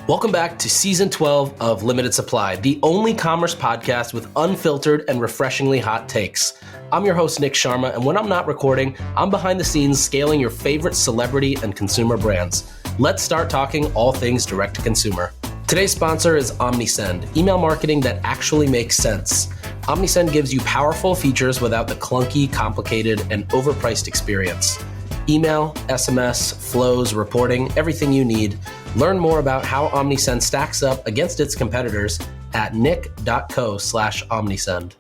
Welcome back to Season 12 of Limited Supply, the only commerce podcast with unfiltered and refreshingly hot takes. I'm your host, Nick Sharma, and when I'm not recording, I'm behind the scenes scaling your favorite celebrity and consumer brands. Let's start talking all things direct to consumer. Today's sponsor is OmniSend, email marketing that actually makes sense. OmniSend gives you powerful features without the clunky, complicated, and overpriced experience. Email, SMS, flows, reporting, everything you need. Learn more about how OmniSend stacks up against its competitors at nick.co/OmniSend.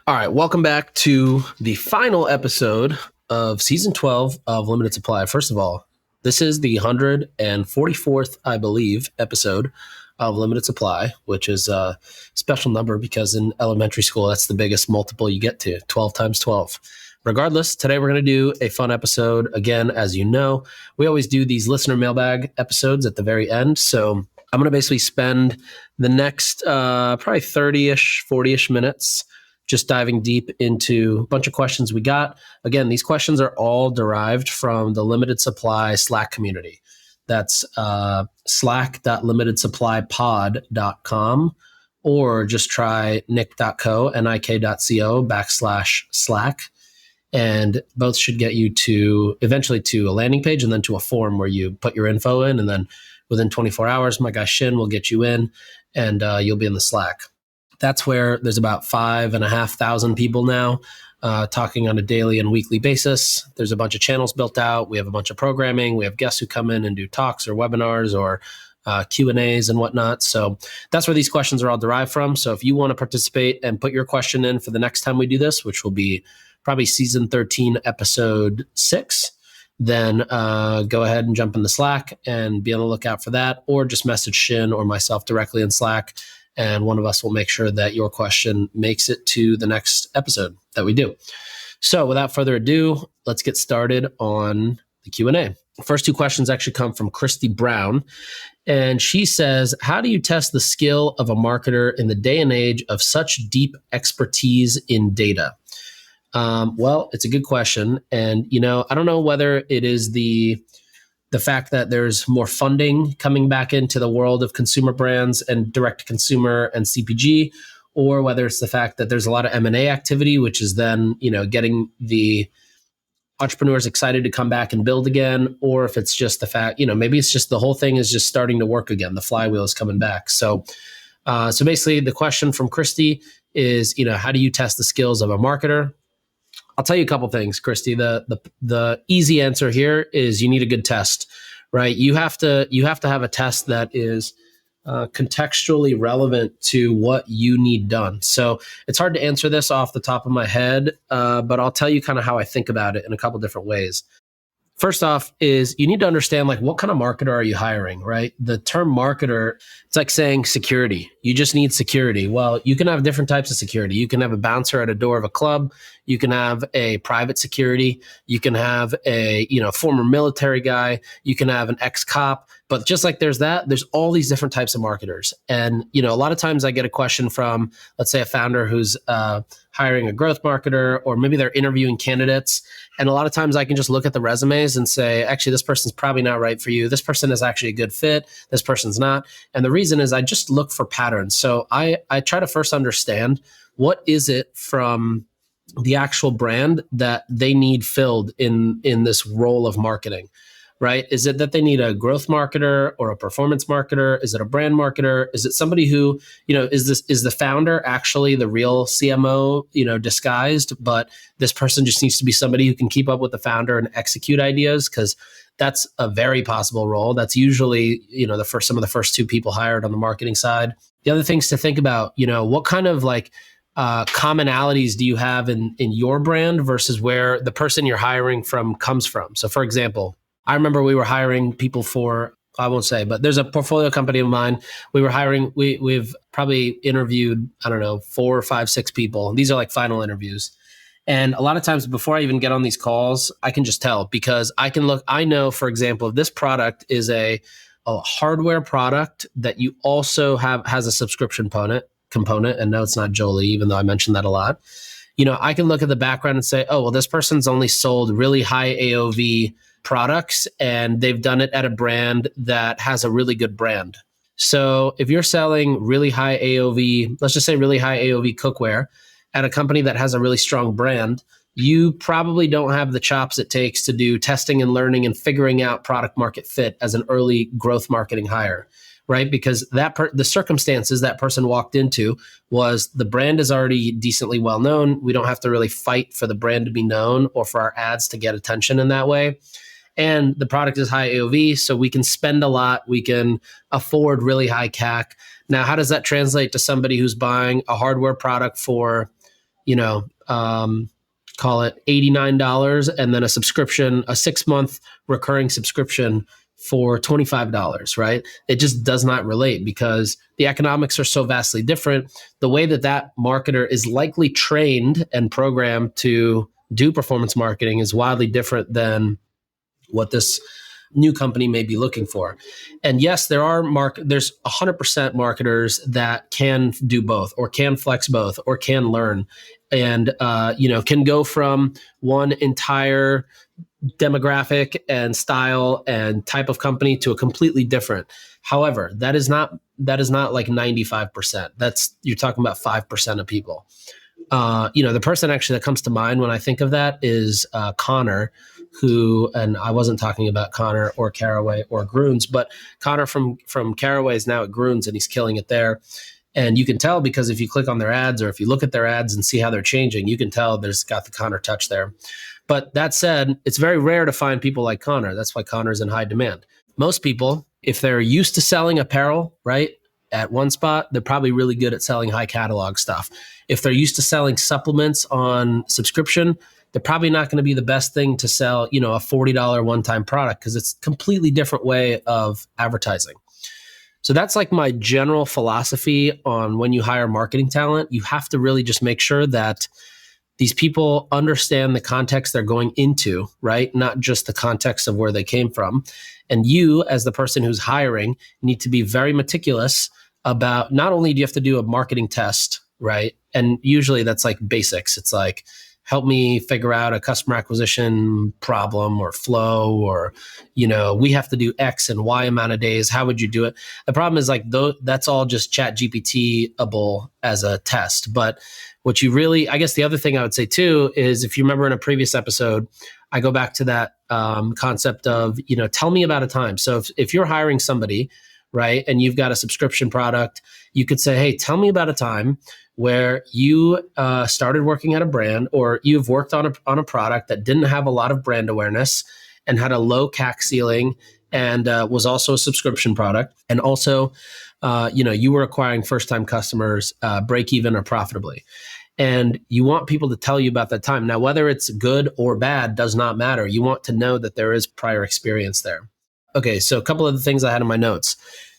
All right, welcome back to the final episode of Season 12 of Limited Supply. First of all, this is the 144th, I believe, episode of Limited Supply, which is a special number because in elementary school, that's the biggest multiple you get to, 12 times 12. Regardless, today we're going to do a fun episode. Again, as you know, we always do these listener mailbag episodes at the very end. So I'm going to basically spend the next probably 30-ish, 40-ish minutes just diving deep into a bunch of questions we got. Again, these questions are all derived from the Limited Supply Slack community. That's slack.limitedsupplypod.com, or just try nick.co, nik.co/Slack. And both should get you to eventually to a landing page and then to a form where you put your info in. And then within 24 hours, my guy Shin will get you in and you'll be in the Slack. That's where there's about 5,500 people now talking on a daily and weekly basis. There's a bunch of channels built out. We have a bunch of programming. We have guests who come in and do talks or webinars or Q&As and whatnot. So that's where these questions are all derived from. So if you want to participate and put your question in for the next time we do this, which will be probably Season 13, Episode 6, then go ahead and jump in the Slack and be on the lookout for that, or just message Shin or myself directly in Slack, and one of us will make sure that your question makes it to the next episode that we do. So without further ado, let's get started on the Q&A. The first two questions actually come from Christy Brown, and she says, how do you test the skill of a marketer in the day and age of such deep expertise in data? Well, it's a good question. And, I don't know whether it is the fact that there's more funding coming back into the world of consumer brands and direct to consumer and CPG, or whether it's the fact that there's a lot of M&A activity, which is then, getting the entrepreneurs excited to come back and build again, or if it's just the fact, maybe it's just the whole thing is just starting to work again. The flywheel is coming back. So basically the question from Christy is, how do you test the skills of a marketer? I'll tell you a couple things, Christy. The easy answer here is you need a good test, right? You have to have a test that is contextually relevant to what you need done. So it's hard to answer this off the top of my head, but I'll tell you kind of how I think about it in a couple different ways. First off is you need to understand what kind of marketer are you hiring, right? The term marketer, it's like saying security. You just need security. Well, you can have different types of security. You can have a bouncer at a door of a club. You can have a private security. You can have a, former military guy. You can have an ex-cop. But just like there's all these different types of marketers. And, a lot of times I get a question from, let's say, a founder who's hiring a growth marketer, or maybe they're interviewing candidates. And a lot of times I can just look at the resumes and say, actually, this person's probably not right for you. This person is actually a good fit. This person's not. And the reason is I just look for patterns. So I try to first understand what is it from the actual brand that they need filled in this role of marketing, right? Is it that they need a growth marketer or a performance marketer? Is it a brand marketer? Is it somebody who, is the founder actually the real CMO, disguised, but this person just needs to be somebody who can keep up with the founder and execute ideas? Because that's a very possible role. That's usually, some of the first two people hired on the marketing side. The other things to think about, what kind of commonalities do you have in your brand versus where the person you're hiring from comes from? So for example, I remember we were hiring people for, I won't say, but there's a portfolio company of mine. We were hiring, we've probably interviewed, 4, 5, 6 people. These are final interviews. And a lot of times before I even get on these calls, I can just tell because I know, for example, if this product is a hardware product that you also has a subscription component, and no, it's not Jolie, even though I mentioned that a lot. I can look at the background and say, oh, well, this person's only sold really high AOV products and they've done it at a brand that has a really good brand. So if you're selling really high AOV, let's just say really high AOV cookware at a company that has a really strong brand, you probably don't have the chops it takes to do testing and learning and figuring out product market fit as an early growth marketing hire, right? Because the circumstances that person walked into was the brand is already decently well known. We don't have to really fight for the brand to be known or for our ads to get attention in that way. And the product is high AOV, so we can spend a lot. We can afford really high CAC. Now, how does that translate to somebody who's buying a hardware product for, call it $89 and then a subscription, a 6-month recurring subscription for $25, right? It just does not relate because the economics are so vastly different. The way that marketer is likely trained and programmed to do performance marketing is wildly different than what this new company may be looking for. And yes, there's 100% marketers that can do both or can flex both or can learn and, can go from one entire demographic and style and type of company to a completely different. However, that is not like 95%. You're talking about 5% of people. The person actually that comes to mind when I think of that is Connor, and I wasn't talking about Connor or Caraway or Groons, but Connor from Caraway is now at Groons and he's killing it there. And you can tell because if you click on their ads or if you look at their ads and see how they're changing, you can tell there's got the Connor touch there. But that said, it's very rare to find people like Connor. That's why Connor's in high demand. Most people, if they're used to selling apparel, right, at one spot, they're probably really good at selling high catalog stuff. If they're used to selling supplements on subscription, they're probably not going to be the best thing to sell, a $40 one-time product because it's a completely different way of advertising. So that's like my general philosophy on when you hire marketing talent. You have to really just make sure that these people understand the context they're going into, right? Not just the context of where they came from. And you, as the person who's hiring, need to be very meticulous about not only do you have to do a marketing test, right? And usually that's like basics. It's like, help me figure out a customer acquisition problem or flow, or, we have to do X and Y amount of days. How would you do it? The problem is like, that's all just Chat GPT-able as a test. But what you really, I guess the other thing I would say too, is if you remember in a previous episode, I go back to that concept of, tell me about a time. So if you're hiring somebody, right, and you've got a subscription product, you could say, hey, tell me about a time where you started working at a brand or you've worked on a product that didn't have a lot of brand awareness and had a low CAC ceiling and was also a subscription product. And also, you were acquiring first-time customers break even or profitably. And you want people to tell you about that time. Now, whether it's good or bad does not matter. You want to know that there is prior experience there. Okay, so a couple of the things I had in my notes.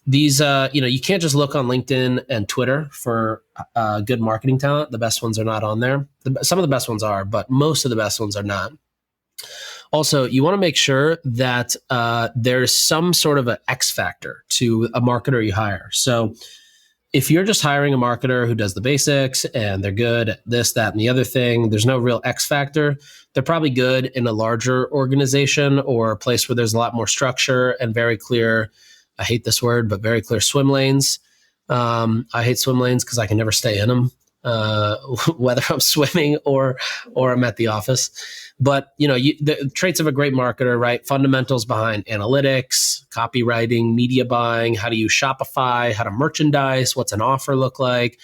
These, you can't just look on LinkedIn and Twitter for good marketing talent. The best ones are not on there. Some of the best ones are, but most of the best ones are not. Also, you want to make sure that there's some sort of an X factor to a marketer you hire. So if you're just hiring a marketer who does the basics and they're good at this, that, and the other thing, there's no real X factor. They're probably good in a larger organization or a place where there's a lot more structure and very clear, I hate this word, but very clear swim lanes. I hate swim lanes because I can never stay in them, whether I'm swimming or I'm at the office. But, the traits of a great marketer, right? Fundamentals behind analytics, copywriting, media buying, how to use Shopify, how to merchandise, what's an offer look like.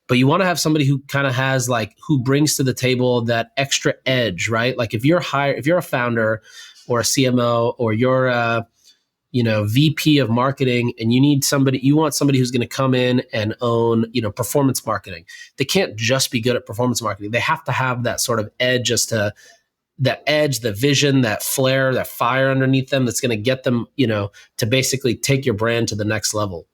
But you want to have somebody who kind of has who brings to the table that extra edge, right? Like if you're a founder or a CMO or you're a, VP of marketing and you want somebody who's going to come in and own, performance marketing. They can't just be good at performance marketing. They have to have that sort of edge the vision, that flair, that fire underneath them that's going to get them, to basically take your brand to the next level.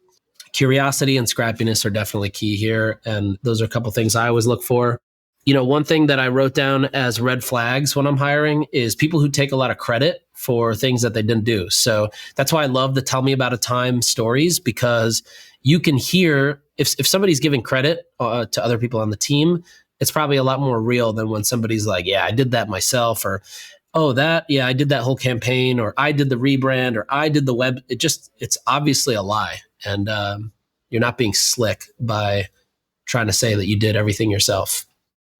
Curiosity and scrappiness are definitely key here. And those are a couple things I always look for. One thing that I wrote down as red flags when I'm hiring is people who take a lot of credit for things that they didn't do. So that's why I love the tell me about a time stories, because you can hear if somebody's giving credit to other people on the team, it's probably a lot more real than when somebody's like, yeah, I did that myself, or oh, I did that whole campaign, or I did the rebrand, or I did the web. It's obviously a lie. And you're not being slick by trying to say that you did everything yourself.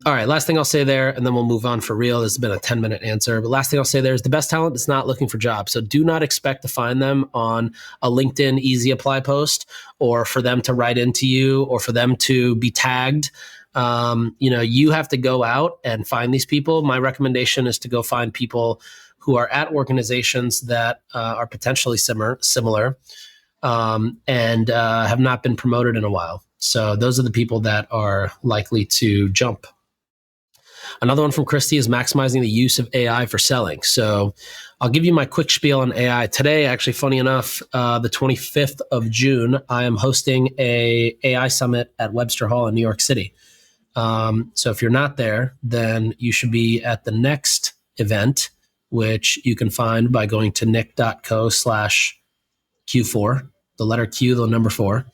All right, last thing I'll say there, and then we'll move on for real. This has been a 10-minute answer. But last thing I'll say there is the best talent is not looking for jobs. So do not expect to find them on a LinkedIn easy apply post, or for them to write into you, or for them to be tagged. You have to go out and find these people. My recommendation is to go find people who are at organizations that are potentially similar and have not been promoted in a while. So those are the people that are likely to jump. Another one from Christy is maximizing the use of AI for selling. So I'll give you my quick spiel on AI. Today, actually, funny enough, the 25th of June, I am hosting a AI summit at Webster Hall in New York City. So if you're not there, then you should be at the next event, which you can find by going to nick.co/Q4, the letter Q, the number 4.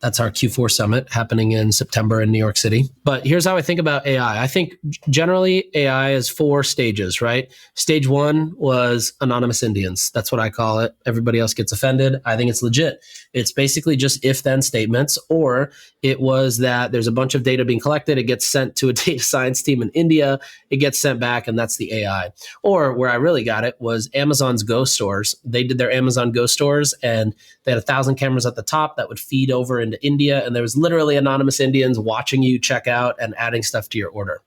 That's our Q4 summit happening in September in New York City. But here's how I think about AI. I think generally AI is 4 stages, right? Stage 1 was anonymous Indians. That's what I call it. Everybody else gets offended. I think it's legit. It's basically just if-then statements, or it was that there's a bunch of data being collected. It gets sent to a data science team in India. It gets sent back, and that's the AI. Or where I really got it was Amazon's Go stores. They did their Amazon Go stores, and they had 1,000 cameras at the top that would feed over into India. And there was literally anonymous Indians watching you check out and adding stuff to your order.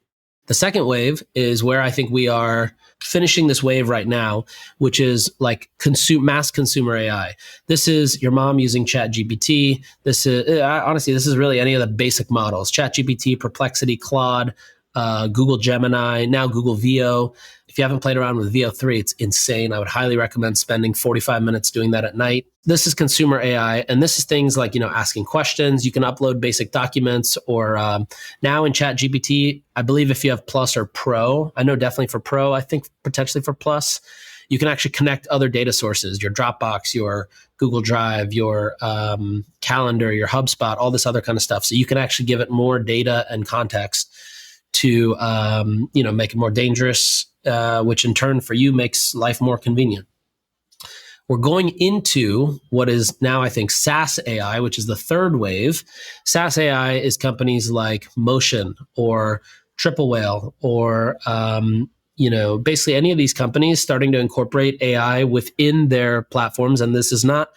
The second wave is where I think we are finishing this wave right now, which is like mass consumer AI. This is your mom using ChatGPT. This is honestly, this is really any of the basic models: ChatGPT, Perplexity, Claude, Google Gemini, now Google Veo. If you haven't played around with Veo 3, it's insane. I would highly recommend spending 45 minutes doing that at night. This is consumer AI, and this is things like, asking questions. You can upload basic documents, or now in ChatGPT, I believe if you have Plus or Pro, I know definitely for Pro, I think potentially for Plus, you can actually connect other data sources, your Dropbox, your Google Drive, your Calendar, your HubSpot, all this other kind of stuff. So you can actually give it more data and context to make it more dangerous, which in turn for you makes life more convenient. We're going into what is now, I think, SaaS AI, which is the third wave. SaaS AI is companies like Motion or Triple Whale or basically any of these companies starting to incorporate AI within their platforms. And this is not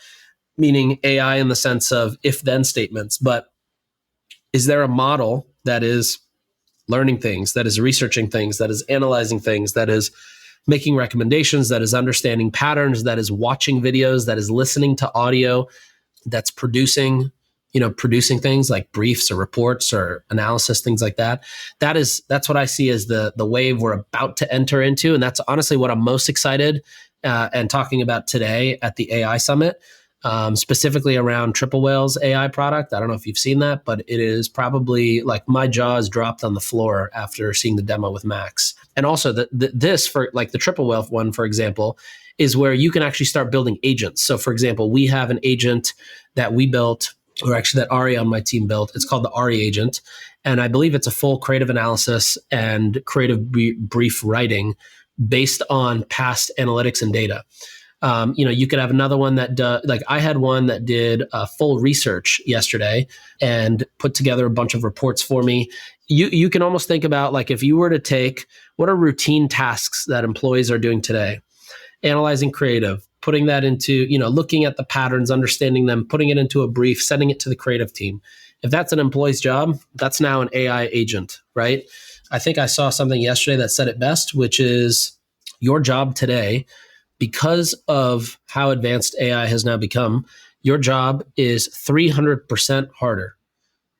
meaning AI in the sense of if-then statements, but is there a model that is learning things, that is researching things, that is analyzing things, that is making recommendations, that is understanding patterns, that is watching videos, that is listening to audio, that's producing things like briefs or reports or analysis, things like that. That's what I see as the wave we're about to enter into. And that's honestly what I'm most excited and talking about today at the AI Summit. Specifically around Triple Whale's AI product. I don't know if you've seen that, but it is probably like my jaw is dropped on the floor after seeing the demo with Max. And also this for like the Triple Whale one, for example, is where you can actually start building agents. So for example, we have an agent that we built, or actually that Ari on my team built. It's called the Ari agent. And I believe it's a full creative analysis and creative brief writing based on past analytics and data. You could have another one that like I had one that did full research yesterday and put together a bunch of reports for me. You can almost think about like if you were to take what are routine tasks that employees are doing today, analyzing creative, putting that into, looking at the patterns, understanding them, putting it into a brief, sending it to the creative team. If that's an employee's job, that's now an AI agent, right? I think I saw something yesterday that said it best, which is your job today, because of how advanced AI has now become, your job is 300% harder.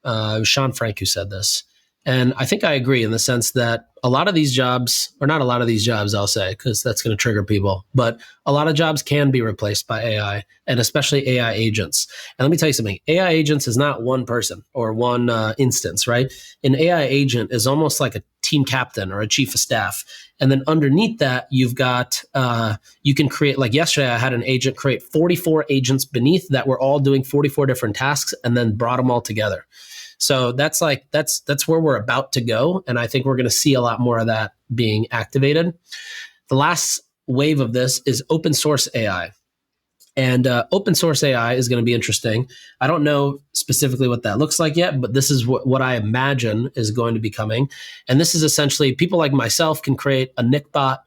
It was Sean Frank who said this. And I think I agree in the sense that a lot of these jobs, or not a lot of these jobs, I'll say, because that's going to trigger people, but a lot of jobs can be replaced by AI, and especially AI agents. And let me tell you something, AI agents is not one person or one instance, right? An AI agent is almost like a team captain or a chief of staff. And then underneath that, you've got, you can create, like yesterday, I had an agent create 44 agents beneath that were all doing 44 different tasks and then brought them all together. So that's where we're about to go. And I think we're going to see a lot more of that being activated. The last wave of this is open source AI. And open source AI is going to be interesting. I don't know specifically what that looks like yet, but this is what I imagine is going to be coming. And this is essentially people like myself can create a Nick bot,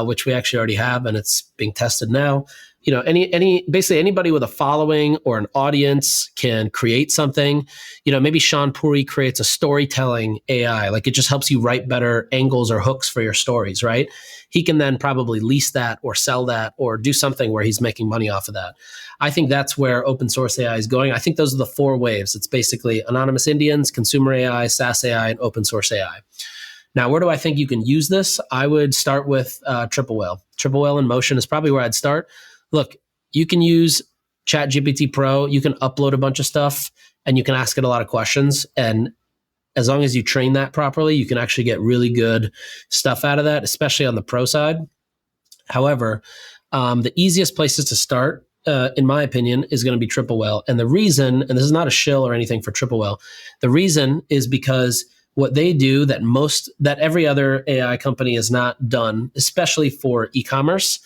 which we actually already have, and it's being tested now. Basically anybody with a following or an audience can create something. Maybe Sean Puri creates a storytelling AI, like it just helps you write better angles or hooks for your stories, right? He can then probably lease that or sell that or do something where he's making money off of that. I think that's where open source AI is going. I think those are the 4 waves. It's basically anonymous Indians, consumer AI, SaaS AI, and open source AI. Now, where do I think you can use this? I would start with Triple Whale. Triple Whale in Motion is probably where I'd start. Look, you can use ChatGPT Pro. You can upload a bunch of stuff and you can ask it a lot of questions. And as long as you train that properly, you can actually get really good stuff out of that, especially on the pro side. However, the easiest places to start, in my opinion, is going to be Triple Whale. And the reason, and this is not a shill or anything for Triple Whale, the reason is because what they do that every other AI company has not done, especially for e-commerce,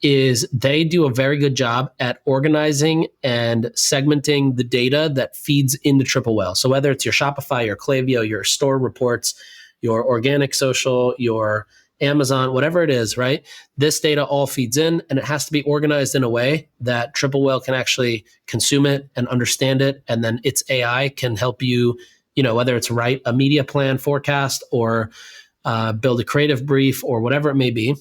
is they do a very good job at organizing and segmenting the data that feeds into Triple Whale. So whether it's your Shopify, your Klaviyo, your store reports, your organic social, your Amazon, whatever it is, right? This data all feeds in and it has to be organized in a way that Triple Whale can actually consume it and understand it. And then its AI can help you, whether it's write a media plan forecast or build a creative brief or whatever it may be.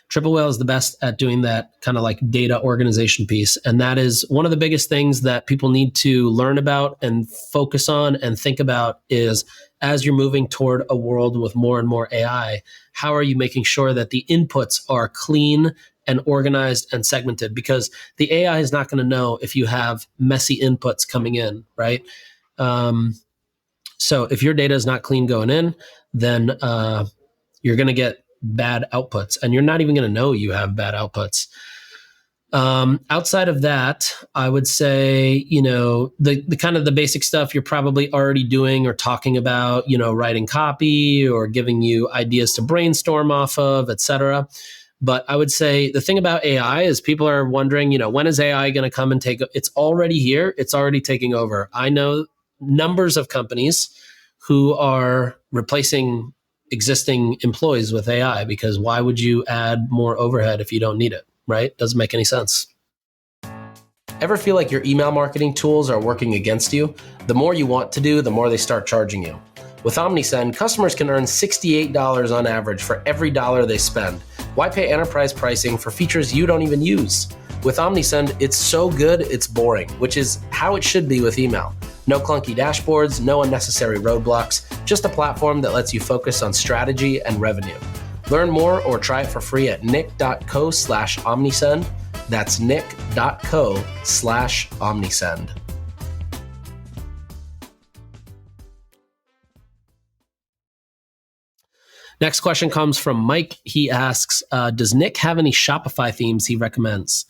Triple Whale is the best at doing that kind of like data organization piece. And that is one of the biggest things that people need to learn about and focus on and think about is as you're moving toward a world with more and more AI, how are you making sure that the inputs are clean and organized and segmented? Because the AI is not going to know if you have messy inputs coming in, right? So if your data is not clean going in, then you're going to get bad outputs and you're not even going to know you have bad outputs. Outside of that, I would say, the kind of the basic stuff you're probably already doing or talking about, writing copy or giving you ideas to brainstorm off of, et cetera. But I would say the thing about AI is people are wondering, when is AI going to come and take, it's already here. It's already taking over. I know numbers of companies who are replacing existing employees with AI because why would you add more overhead if you don't need it, right? Doesn't make any sense. Ever feel like your email marketing tools are working against you? The more you want to do, the more they start charging you. With OmniSend, customers can earn $68 on average for every dollar they spend. Why pay enterprise pricing for features you don't even use? With OmniSend, it's so good, it's boring, which is how it should be with email. No clunky dashboards, no unnecessary roadblocks, just a platform that lets you focus on strategy and revenue. Learn more or try it for free at nick.co/omnisend. That's nick.co/omnisend. Next question comes from Mike. He asks, does Nick have any Shopify themes he recommends?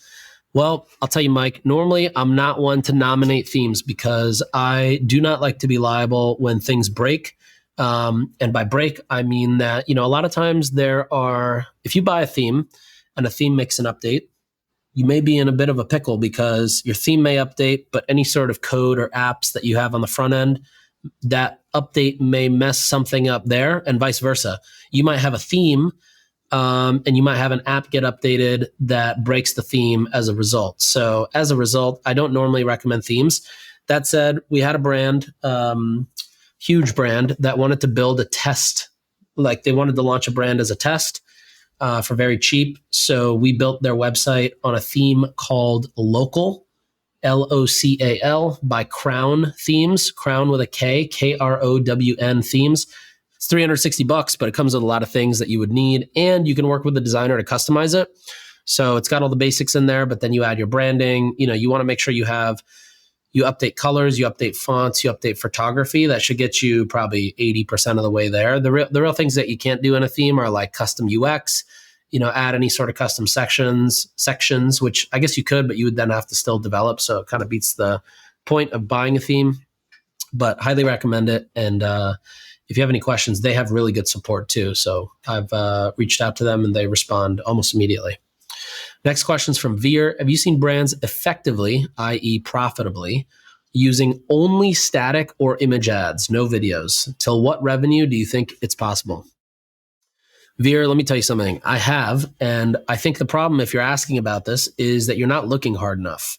Well, I'll tell you, Mike, normally I'm not one to nominate themes because I do not like to be liable when things break. And by break, I mean that, a lot of times if you buy a theme and a theme makes an update, you may be in a bit of a pickle because your theme may update, but any sort of code or apps that you have on the front end, that update may mess something up there and vice versa. You might have a theme and you might have an app get updated that breaks the theme as a result. So as a result, I don't normally recommend themes. That said, we had a brand, huge brand, that wanted to build a test. Like they wanted to launch a brand as a test for very cheap. So we built their website on a theme called Local, Local, by Crown Themes, Crown with a K, Krown Themes. It's $360, but it comes with a lot of things that you would need, and you can work with the designer to customize it. So it's got all the basics in there, but then you add your branding. You want to make sure you update colors, you update fonts, you update photography. That should get you probably 80% of the way there. The real things that you can't do in a theme are like custom UX, add any sort of custom sections, which I guess you could, but you would then have to still develop. So it kind of beats the point of buying a theme. but highly recommend it. And if you have any questions, they have really good support too. So I've reached out to them and they respond almost immediately. Next question is from Veer. Have you seen brands effectively, i.e. profitably, using only static or image ads, no videos? Till what revenue do you think it's possible? Veer, let me tell you something. I have, and I think the problem, if you're asking about this, is that you're not looking hard enough.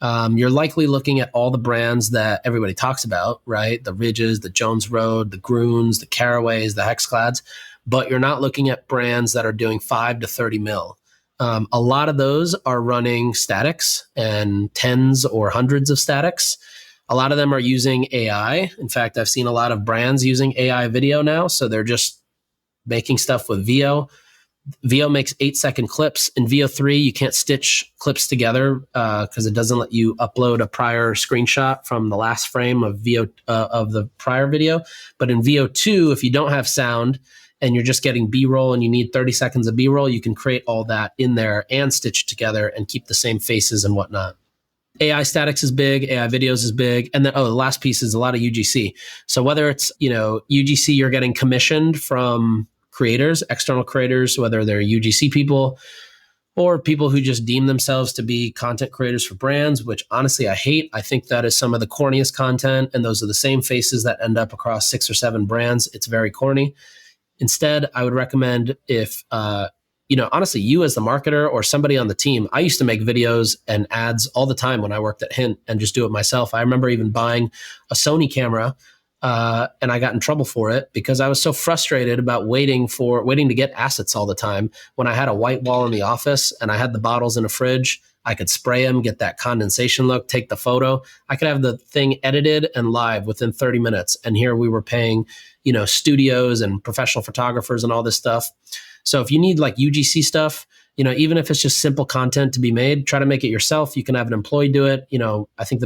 You're likely looking at all the brands that everybody talks about, right? The Ridges, the Jones Road, the Grunes, the Caraways, the Hexclads, but you're not looking at brands that are doing 5 to 30 mil. A lot of those are running statics and tens or hundreds of statics. A lot of them are using AI. In fact, I've seen a lot of brands using AI video now. So they're just making stuff with VO. VO makes 8-second clips. In VO3, you can't stitch clips together because it doesn't let you upload a prior screenshot from the last frame of VO of the prior video. But in VO2, if you don't have sound and you're just getting B-roll and you need 30 seconds of B-roll, you can create all that in there and stitch it together and keep the same faces and whatnot. AI statics is big, AI videos is big. And then, the last piece is a lot of UGC. So whether it's, UGC, you're getting commissioned from creators, external creators, whether they're UGC people or people who just deem themselves to be content creators for brands, which honestly I hate. I think that is some of the corniest content, and those are the same faces that end up across 6 or 7 brands. It's very corny. Instead, I would recommend if, honestly, you as the marketer or somebody on the team, I used to make videos and ads all the time when I worked at Hint and just do it myself. I remember even buying a Sony camera and I got in trouble for it because I was so frustrated about waiting to get assets all the time. When I had a white wall in the office and I had the bottles in a fridge, I could spray them, get that condensation look, take the photo. I could have the thing edited and live within 30 minutes. And here we were paying, studios and professional photographers and all this stuff. So if you need like UGC stuff, even if it's just simple content to be made, try to make it yourself. You can have an employee do it. I think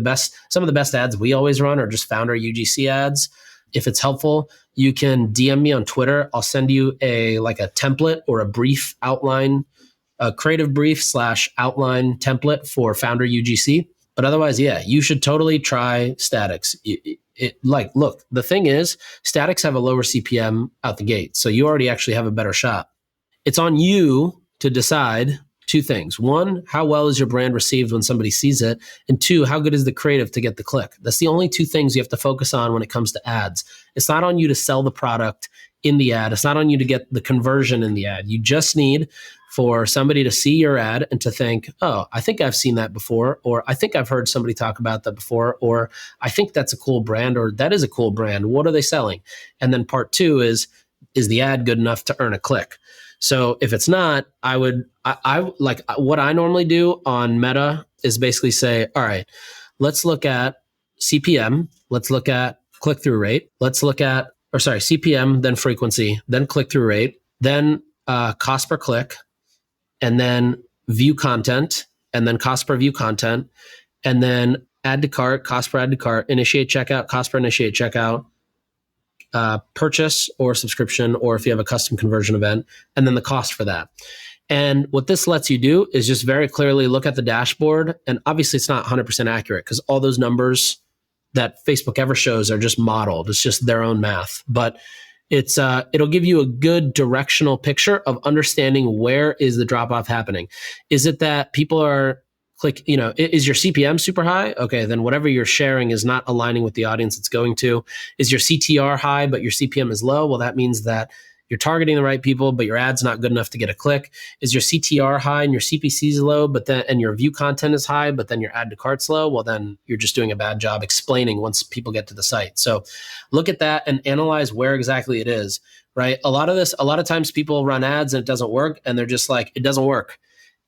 some of the best ads we always run are just founder UGC ads. If it's helpful, you can DM me on Twitter. I'll send you a template or a brief outline, a creative brief / outline template for founder UGC. But otherwise, yeah, you should totally try statics. Look, the thing is, statics have a lower CPM out the gate. So you already actually have a better shot. It's on you to decide 2 things. 1, how well is your brand received when somebody sees it? And 2, how good is the creative to get the click? That's the only 2 things you have to focus on when it comes to ads. It's not on you to sell the product in the ad. It's not on you to get the conversion in the ad. You just need for somebody to see your ad and to think, oh, I think I've seen that before, or I think I've heard somebody talk about that before, or I think that's a cool brand, or that is a cool brand. What are they selling? And then part 2 is the ad good enough to earn a click? So if it's not, I like what I normally do on Meta is basically say, all right, let's look at CPM, let's look at click-through rate, CPM, then frequency, then click-through rate, then cost per click, and then view content, and then cost per view content, and then add to cart, cost per add to cart, initiate checkout, cost per initiate checkout, purchase or subscription, or if you have a custom conversion event, and then the cost for that. And what this lets you do is just very clearly look at the dashboard. And obviously it's not 100% accurate because all those numbers that Facebook ever shows are just modeled. It's just their own math. But it'll give you a good directional picture of understanding where is the drop-off happening. Is it that people are is your CPM super high? Okay, then whatever you're sharing is not aligning with the audience it's going to. Is your CTR high, but your CPM is low? Well, that means that you're targeting the right people, but your ad's not good enough to get a click. Is your CTR high and your CPC is low, and your view content is high, but then your add to cart's low? Well, then you're just doing a bad job explaining once people get to the site. So look at that and analyze where exactly it is, right? A lot of times people run ads and it doesn't work, and they're just like, it doesn't work.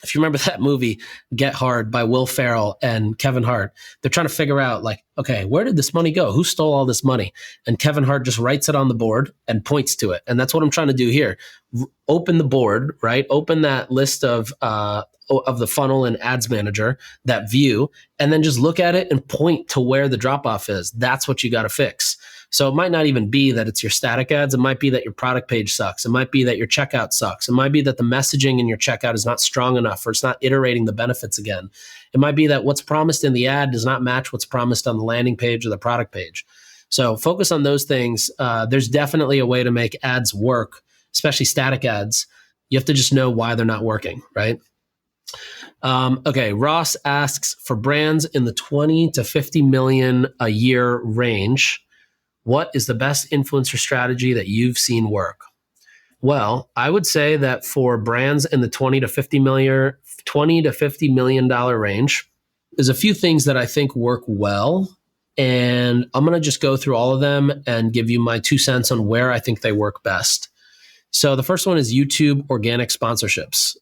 If you remember that movie, Get Hard by Will Ferrell and Kevin Hart, they're trying to figure out okay, where did this money go? Who stole all this money? And Kevin Hart just writes it on the board and points to it. And that's what I'm trying to do here. Open the board, right? Open that list of the funnel in Ads Manager, that view, and then just look at it and point to where the drop off is. That's what you got to fix. So it might not even be that it's your static ads. It might be that your product page sucks. It might be that your checkout sucks. It might be that the messaging in your checkout is not strong enough, or it's not iterating the benefits again. It might be that what's promised in the ad does not match what's promised on the landing page or the product page. So focus on those things. There's definitely a way to make ads work, especially static ads. You have to just know why they're not working, right? Okay, Ross asks, for brands in the 20 to 50 million a year range, what is the best influencer strategy that you've seen work? Well, I would say that for brands in the 20 to 50 million dollar range, there's a few things that I think work well. And I'm going to just go through all of them and give you my 2 cents on where I think they work best. So the first one is YouTube organic sponsorships.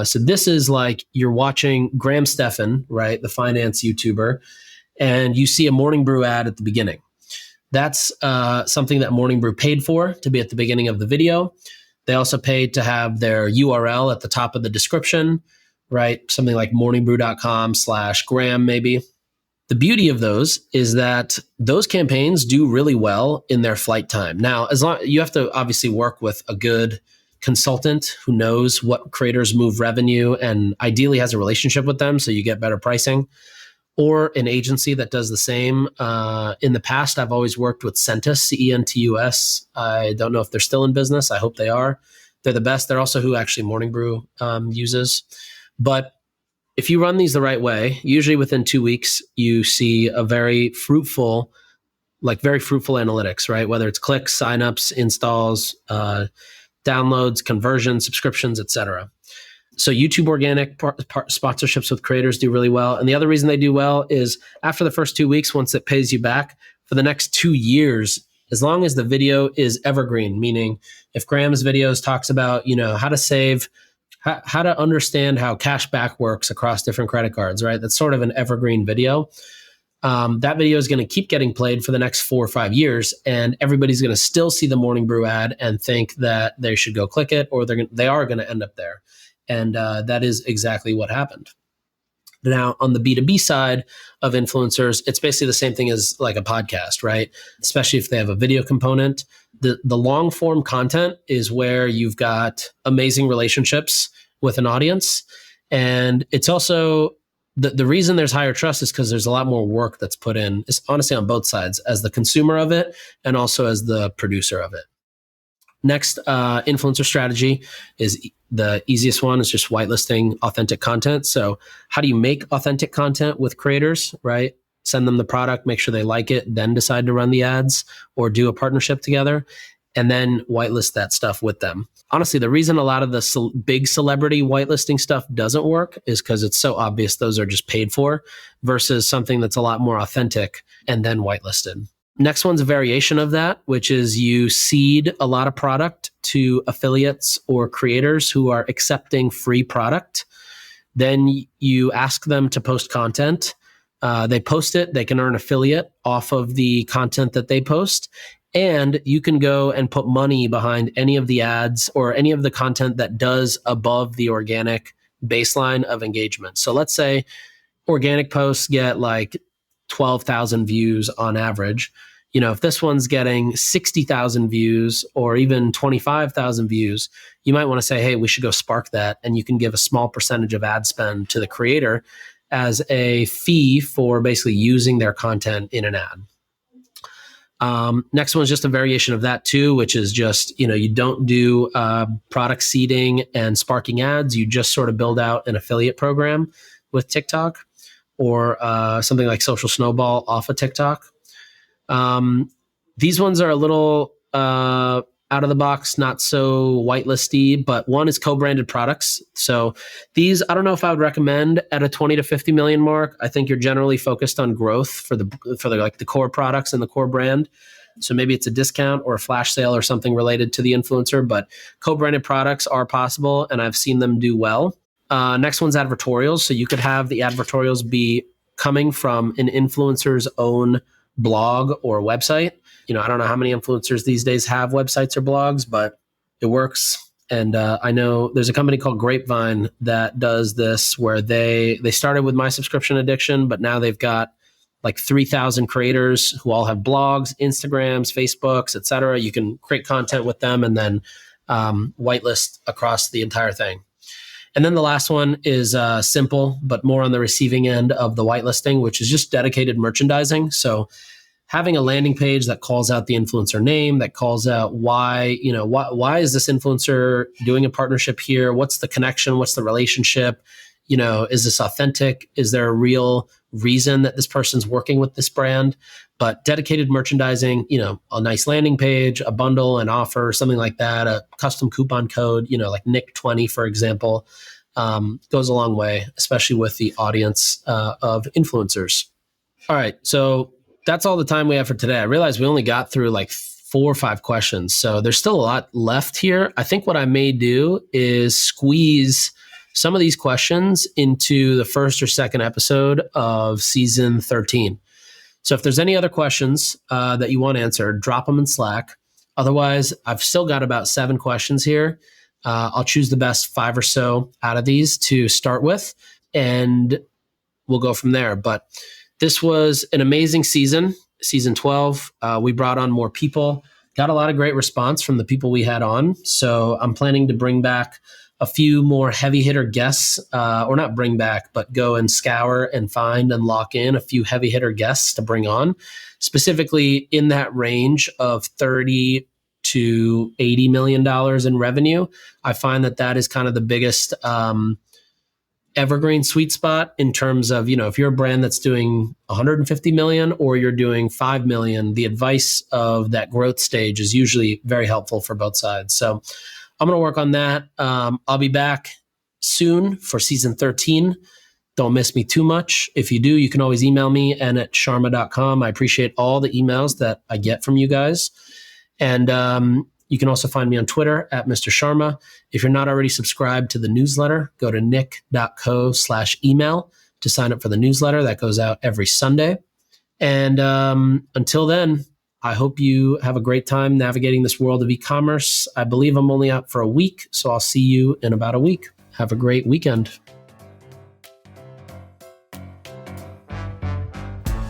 So this is like you're watching Graham Stephan, right, the finance YouTuber, and you see a Morning Brew ad at the beginning. That's something that Morning Brew paid for to be at the beginning of the video. They also paid to have their URL at the top of the description, right? Something like morningbrew.com/Graham maybe. The beauty of those is that those campaigns do really well in their flight time. Now, as long you have to obviously work with a good consultant who knows what creators move revenue and ideally has a relationship with them so you get better pricing, or an agency that does the same. In the past, I've always worked with Centus, CENTUS. I don't know if they're still in business. I hope they are. They're the best. They're also who actually Morning Brew uses. But if you run these the right way, usually within 2 weeks, you see a very fruitful analytics, right? Whether it's clicks, signups, installs, downloads, conversions, subscriptions, etc. So YouTube organic sponsorships with creators do really well. And the other reason they do well is after the first 2 weeks, once it pays you back for the next 2 years, as long as the video is evergreen, meaning if Graham's videos talks about, how to save, how to understand how cash back works across different credit cards, right? That's sort of an evergreen video. That video is going to keep getting played for the next 4 or 5 years, and everybody's going to still see the Morning Brew ad and think that they should go click it, or they are going to end up there. And that is exactly what happened. Now, on the B2B side of influencers, it's basically the same thing as like a podcast, right? Especially if they have a video component. The long form content is where you've got amazing relationships with an audience. And it's also the reason there's higher trust is because there's a lot more work that's put in, is honestly on both sides, as the consumer of it and also as the producer of it. Next influencer strategy is the easiest one, is just whitelisting authentic content. So how do you make authentic content with creators, right? Send them the product, make sure they like it, then decide to run the ads or do a partnership together, and then whitelist that stuff with them. Honestly, the reason a lot of the big celebrity whitelisting stuff doesn't work is because it's so obvious those are just paid for versus something that's a lot more authentic and then whitelisted. Next one's a variation of that, which is you seed a lot of product to affiliates or creators who are accepting free product. Then you ask them to post content. They post it. They can earn affiliate off of the content that they post. And you can go and put money behind any of the ads or any of the content that does above the organic baseline of engagement. So let's say organic posts get like 12,000 views on average. If this one's getting 60,000 views or even 25,000 views, you might want to say, hey, we should go spark that. And you can give a small percentage of ad spend to the creator as a fee for basically using their content in an ad. Next one is just a variation of that too, which is just, you don't do product seeding and sparking ads. You just sort of build out an affiliate program with TikTok or something like Social Snowball off of TikTok. These ones are a little out of the box, not so whitelisty, but one is co-branded products. So these, I don't know if I would recommend at a 20 to 50 million mark. I think you're generally focused on growth for the like the core products and the core brand. So maybe it's a discount or a flash sale or something related to the influencer, but co-branded products are possible and I've seen them do well. Next one's advertorials. So you could have the advertorials be coming from an influencer's own blog or website. I don't know how many influencers these days have websites or blogs, but it works. And I know there's a company called Grapevine that does this, where they started with My Subscription Addiction, but now they've got like 3,000 creators who all have blogs, Instagrams, Facebooks, etc. You can create content with them and then whitelist across the entire thing. And then the last one is simple, but more on the receiving end of the whitelisting, which is just dedicated merchandising. So having a landing page that calls out the influencer name, that calls out why is this influencer doing a partnership here? What's the connection? What's the relationship? Is this authentic? Is there a real reason that this person's working with this brand? But dedicated merchandising, a nice landing page, a bundle, an offer, something like that, a custom coupon code, like Nick20, for example, goes a long way, especially with the audience of influencers. All right. So that's all the time we have for today. I realize we only got through like 4 or 5 questions. So there's still a lot left here. I think what I may do is squeeze some of these questions into the first or second episode of season 13. So if there's any other questions that you want answered, drop them in Slack. Otherwise, I've still got about 7 questions here. I'll choose the best 5 or so out of these to start with, and we'll go from there. But this was an amazing season 12. We brought on more people, got a lot of great response from the people we had on. So I'm planning to bring back a few more heavy hitter guests, or not bring back, but go and scour and find and lock in a few heavy hitter guests to bring on, specifically in that range of $30 to $80 million in revenue. I find that is kind of the biggest evergreen sweet spot in terms of, if you're a brand that's doing 150 million or you're doing 5 million, the advice of that growth stage is usually very helpful for both sides. So I'm going to work on that. I'll be back soon for season 13. Don't miss me too much. If you do, you can always email me at sharma.com. I appreciate all the emails that I get from you guys. And you can also find me on Twitter at Mr. Sharma. If you're not already subscribed to the newsletter, go to nick.co/email to sign up for the newsletter. That goes out every Sunday. And until then, I hope you have a great time navigating this world of e-commerce. I believe I'm only out for a week, so I'll see you in about a week. Have a great weekend.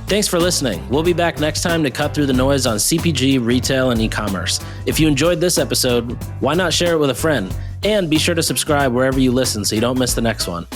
Thanks for listening. We'll be back next time to cut through the noise on CPG, retail, and e-commerce. If you enjoyed this episode, why not share it with a friend? And be sure to subscribe wherever you listen so you don't miss the next one.